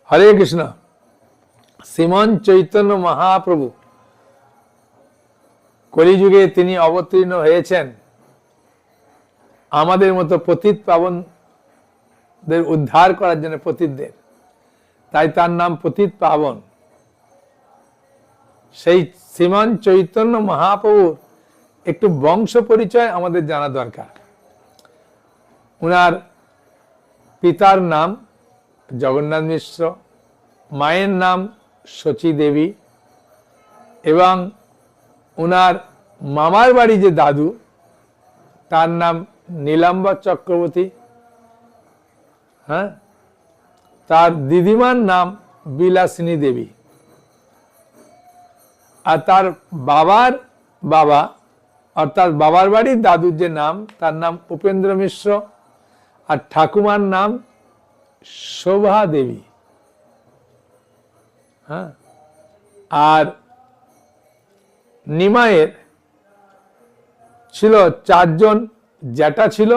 হরে কৃষ্ণ। শ্রীমন চৈতন্য মহাপ্রভু কলিযুগে তিনি অবতীর্ণ হয়েছেন আমাদের মতো পতিত পাবনদের উদ্ধার করার জন্য, পতিতদের। তাই তার নাম পতিত পাবন। সেই শ্রীমান চৈতন্য মহাপ্রভুর একটু বংশ পরিচয় আমাদের জানা দরকার। উনার পিতার নাম জগন্নাথ মিশ্র, মায়ের নাম শচী দেবী, এবং উনার মামার বাড়ি যে দাদু তার নাম নীলাম্বর চক্রবর্তী। হ্যাঁ, তার দিদিমার নাম বিলাসিনী দেবী। আর তার বাবার বাবা অর্থাৎ বাবার বাড়ির দাদুর যে নাম তার নাম উপেন্দ্র মিশ্র, আর ঠাকুমার নাম শোভা দেবী। হ্যাঁ, আর নিমাইয়ের ছিল 4 জন জ্যাঠা ছিল,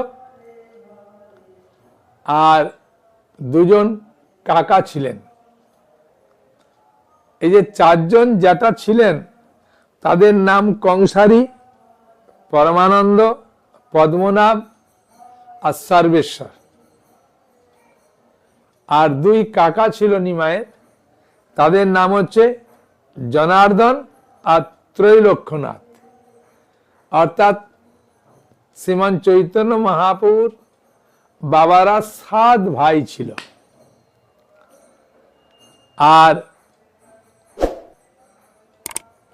আর 2 জন কাকা ছিলেন। এই যে 4 জন জ্যাঠা ছিলেন তাদের নাম কংসারী, পরমানন্দ, পদ্মনাভ আর সর্বেশ্বর। আর 2 কাকা ছিল নিমায়ের, তাদের নাম হচ্ছে জনার্দন আর ত্রৈলোক্যনাথ। অর্থাৎ শ্রীমান চৈতন্য মহাপ্রভুর বাবারা 7 ভাই ছিল। আর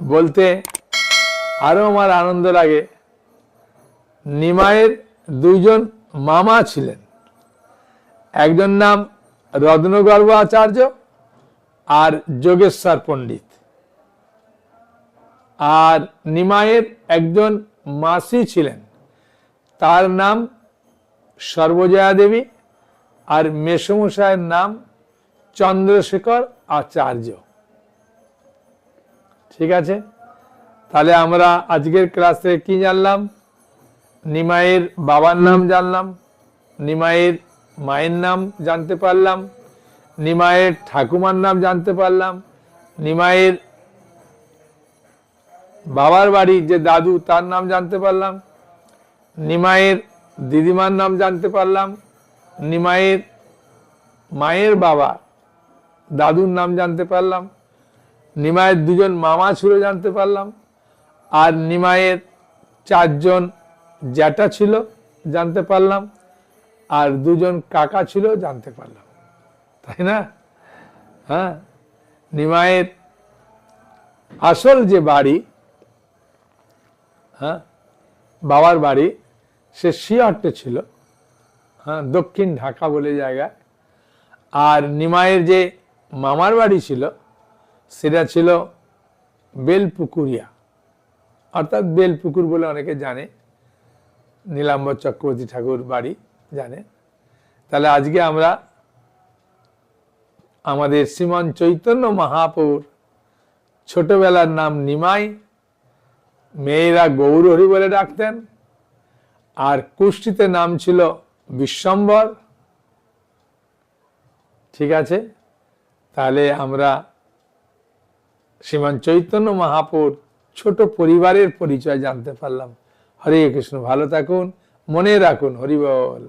বলতে আরো আমার আনন্দ লাগে, নিমাইয়ের 2 জন মামা ছিলেন। একজন নাম রত্নগর্ভ আচার্য আর যোগেশ্বর পণ্ডিত। আর নিমাইয়ের একজন মাসি ছিলেন, তার নাম সর্বজয়া দেবী, আর মেসমশাইয়ের নাম চন্দ্রশেখর আচার্য। ঠিক আছে, তাহলে আমরা আজকের ক্লাসে কি জানলাম? নিমাইয়ের বাবার নাম জানলাম, নিমাইয়ের মায়ের নাম জানতে পারলাম, নিমাইয়ের ঠাকুমার নাম জানতে পারলাম, নিমাইয়ের বাবার বাড়ির যে দাদু তার নাম জানতে পারলাম, নিমাইয়ের দিদিমার নাম জানতে পারলাম, নিমাইয়ের মায়ের বাবা দাদুর নাম জানতে পারলাম, নিমাইয়ের 2 জন মামা ছিল জানতে পারলাম, আর নিমাইয়ের 4 জন জ্যাঠা ছিল জানতে পারলাম, আর 2 জন কাকা ছিল জানতে পারলাম। তাই না? হ্যাঁ, নিমাইয়ের আসল যে বাড়ি, হ্যাঁ বাবার বাড়ি, সে শিয়ারটে ছিল, হ্যাঁ দক্ষিণ ঢাকা বলে জায়গা। আর নিমাইয়ের যে মামার বাড়ি ছিল সেটা ছিল বেলপুকুরিয়া, অর্থাৎ বেলপুকুর বলে অনেকে জানে, নীলাম্বর চক্রবর্তী ঠাকুর বাড়ি জানে। তাহলে আজকে আমরা আমাদের শ্রীমান চৈতন্য মহাপ্রভুর ছোটবেলার নাম নিমাই, মেয়েরা গৌরহরি বলে ডাকতেন, আর কুষ্টিতে নাম ছিল বিশ্বম্বর। ঠিক আছে, তাহলে আমরা শ্রীমান চৈতন্য মহাপ্রভুর ছোট পরিবারের পরিচয় জানতে পারলাম। হরে কৃষ্ণ, ভালো থাকুন, মনে রাখুন, হরি বল।